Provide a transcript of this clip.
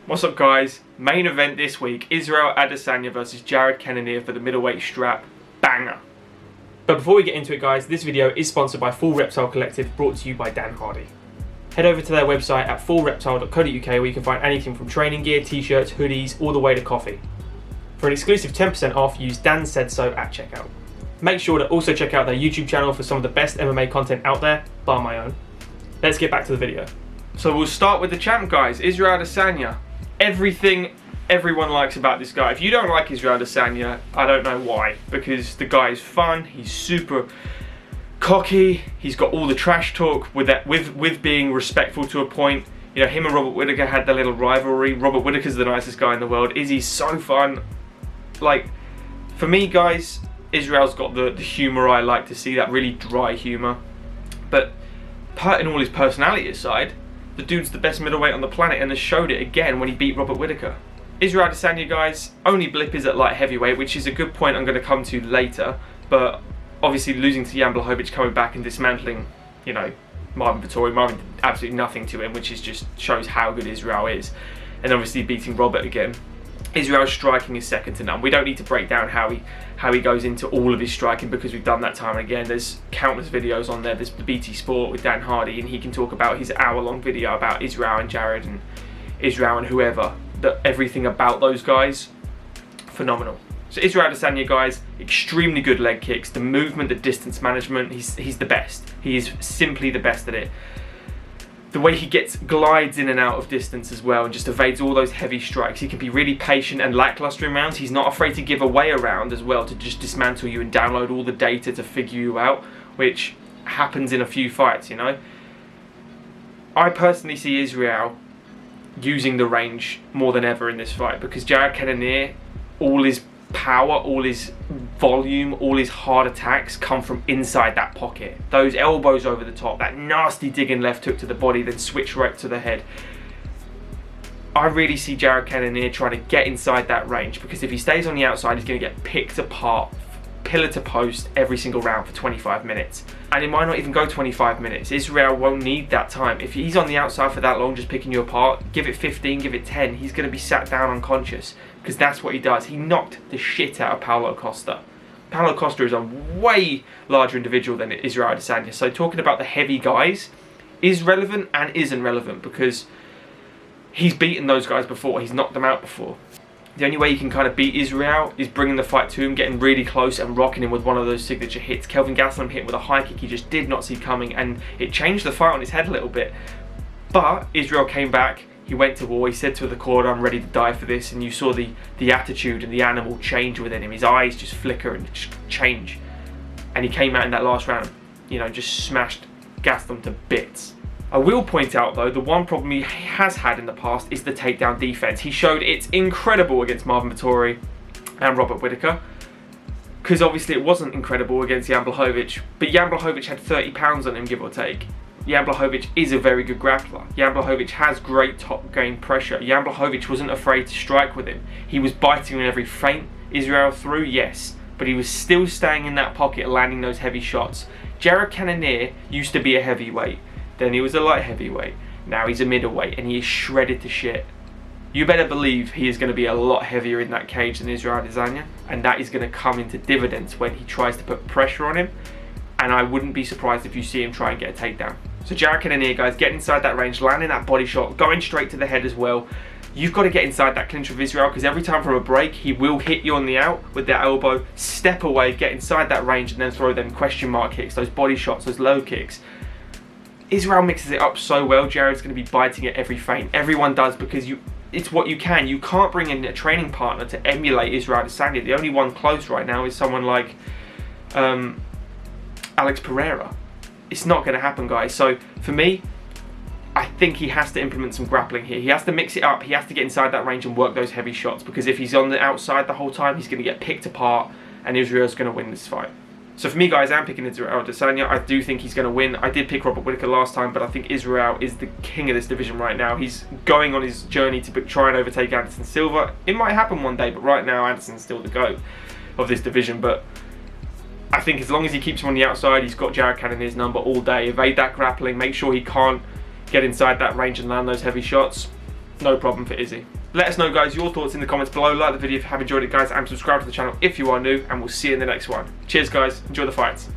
What's up guys? Main event this week, Israel Adesanya versus Jared Cannonier for the middleweight strap. Banger. But before we get into it guys, this video is sponsored by Full Reptile Collective, brought to you by Dan Hardy. Head over to their website at fullreptile.co.uk where you can find anything from training gear, t-shirts, hoodies, all the way to coffee. For an exclusive 10% off, use Dan Said So at checkout. Make sure to also check out their YouTube channel for some of the best MMA content out there, bar my own. Let's get back to the video. So we'll start with the champ guys, Israel Adesanya. Everything everyone likes about this guy. If you don't like Israel Adesanya, I don't know why. Because the guy is fun, he's super cocky, he's got all the trash talk with being respectful to a point. You know, him and Robert Whittaker had their little rivalry. Robert Whittaker's the nicest guy in the world. Izzy's so fun. Like, for me guys, Israel's got the humour I like to see, that really dry humour. But putting all his personality aside, the dude's the best middleweight on the planet and has showed it again when he beat Robert Whittaker. Israel Adesanya guys, only blip is at light heavyweight, which is a good point I'm going to come to later, but obviously losing to Jan Blachowicz, coming back and dismantling, you know, Marvin Vettori. Marvin did absolutely nothing to him, which is just shows how good Israel is. And obviously beating Robert again. Israel's striking is second to none. We don't need to break down how he goes into all of his striking because we've done that time and again. There's countless videos on there. There's the BT Sport with Dan Hardy, and he can talk about his hour-long video about Israel and Jared and Israel and whoever. Everything about those guys, phenomenal. So Israel Adesanya guys, extremely good leg kicks. The movement, the distance management, he's the best. He is simply the best at it. The way he glides in and out of distance as well and just evades all those heavy strikes. He can be really patient and lackluster in rounds. He's not afraid to give away a round as well, to just dismantle you and download all the data to figure you out, which happens in a few fights, you know. I personally see Israel using the range more than ever in this fight because Jared Cannonier, all his power, all his volume, all his hard attacks come from inside that pocket. Those elbows over the top, that nasty digging left hook to the body, then switch right to the head. I really see Jared Cannonier trying to get inside that range because if he stays on the outside, he's going to get picked apart, pillar to post every single round for 25 minutes. And it might not even go 25 minutes. Israel won't need that time. If he's on the outside for that long just picking you apart, give it 15, give it 10, he's going to be sat down unconscious because that's what he does. He knocked the shit out of Paulo Costa. Paulo Costa is a way larger individual than Israel Adesanya. So talking about the heavy guys is relevant and isn't relevant because he's beaten those guys before. He's knocked them out before. The only way you can kind of beat Israel is bringing the fight to him, getting really close and rocking him with one of those signature hits. Kelvin Gastelum hit with a high kick he just did not see coming, and it changed the fight on his head a little bit. But Israel came back, he went to war, he said to the corner, I'm ready to die for this, and you saw the attitude and the animal change within him. His eyes just flicker and just change. And he came out in that last round, you know, just smashed Gastelum to bits. I will point out though, the one problem he has had in the past is the takedown defense. He showed it's incredible against Marvin Vettori and Robert Whittaker, because obviously it wasn't incredible against Jan Blachowicz, but Jan Blachowicz had 30 pounds on him, give or take. Jan Blachowicz is a very good grappler. Jan Blachowicz has great top game pressure. Jan Blachowicz wasn't afraid to strike with him. He was biting on every feint Israel threw, yes, but he was still staying in that pocket, landing those heavy shots. Jared Cannonier used to be a heavyweight. Then he was a light heavyweight. Now he's a middleweight and he is shredded to shit. You better believe he is going to be a lot heavier in that cage than Israel Adesanya, and that is going to come into dividends when he tries to put pressure on him, and I wouldn't be surprised if you see him try and get a takedown. So Jared Cannonier guys, get inside that range, landing that body shot, going straight to the head as well. You've got to get inside that clinch of Israel because every time from a break he will hit you on the out with that elbow, step away, get inside that range and then throw them question mark kicks, those body shots, those low kicks. Israel mixes it up so well. Jared's going to be biting at every feint. Everyone does because it's what you can. You can't bring in a training partner to emulate Israel Adesanya. The only one close right now is someone like Alex Pereira. It's not going to happen, guys. So for me, I think he has to implement some grappling here. He has to mix it up. He has to get inside that range and work those heavy shots because if he's on the outside the whole time, he's going to get picked apart and Israel's going to win this fight. So for me guys, I'm picking Israel Adesanya. I do think he's going to win. I did pick Robert Whittaker last time, but I think Israel is the king of this division right now. He's going on his journey to try and overtake Anderson Silva. It might happen one day, but right now Anderson's still the GOAT of this division. But I think as long as he keeps him on the outside, he's got Jared Cannonier's number all day. Evade that grappling, make sure he can't get inside that range and land those heavy shots. no problem for Izzy. Let us know, guys, your thoughts in the comments below. Like the video if you have enjoyed it, guys, and subscribe to the channel if you are new, and we'll see you in the next one. Cheers, guys. Enjoy the fights.